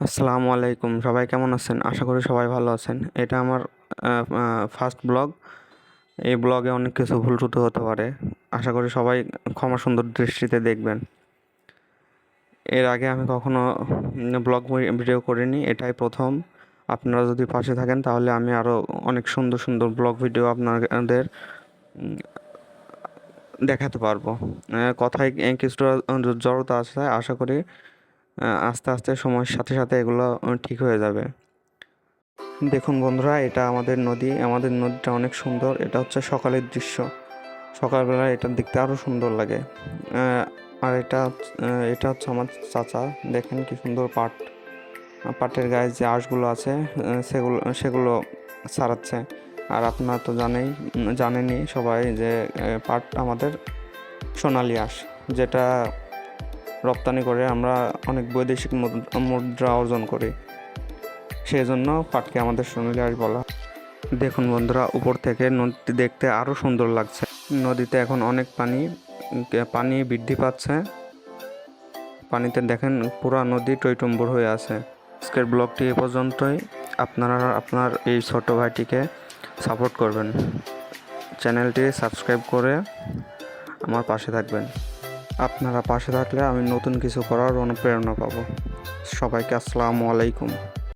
আসসালামু আলাইকুম, সবাই কেমন আছেন? আশা করি সবাই ভালো আছেন। এটা আমার ফার্স্ট ব্লগ। এই ব্লগে অনেক কিছু ভুল ত্রুটি হতে পারে। আশা করি সবাই ক্ষমা সুন্দর দৃষ্টিতে দেখবেন। এর আগে আমি কখনো ব্লগ ভিডিও করিনি, এটাই প্রথম। আপনারা যদি পাশে থাকেন তাহলে আমি আরও অনেক সুন্দর সুন্দর ব্লগ ভিডিও আপনাদের উম, দেখাতে পারবো। কথায় কিছুটা জড়তা আছে, আশা করি আস্তে আস্তে সময়ের সাথে সাথে এগুলো ঠিক হয়ে যাবে। দেখুন বন্ধুরা, এটা আমাদের নদী। আমাদের নদীটা অনেক সুন্দর। এটা হচ্ছে সকালের দৃশ্য। সকালবেলা এটা দেখতে আরও সুন্দর লাগে। আর এটা হচ্ছে আমার চাচা। দেখেন কি সুন্দর পাটের গায়ে যে আঁশগুলো আছে সেগুলো ছাড়াচ্ছে। আর আপনারা তো জানেনই সবাই যে পাট আমাদের সোনালী আঁশ, যেটা রপ্তানি করে আমরা অনেক বৈদেশিক মুদ্রা অর্জন করি। সেই জন্য পাটকে আমাদের সোনালী আঁশ বলা। দেখুন বন্ধুরা, উপর থেকে নদীটি দেখতে আরও সুন্দর লাগছে। নদীতে এখন অনেক পানি বৃদ্ধি পাচ্ছে। পানিতে দেখেন পুরো নদী টইটুম্বুর হয়ে আছে। আজকের ব্লগটি এ পর্যন্তই। আপনারা আপনার এই ছোট ভাইটিকে সাপোর্ট করবেন, চ্যানেলটি সাবস্ক্রাইব করে আমার পাশে থাকবেন। আপনারা পাশে থাকলে আমি নতুন কিছু করার অনুপ্রেরণা পাবো। সবাইকে আসসালামু আলাইকুম।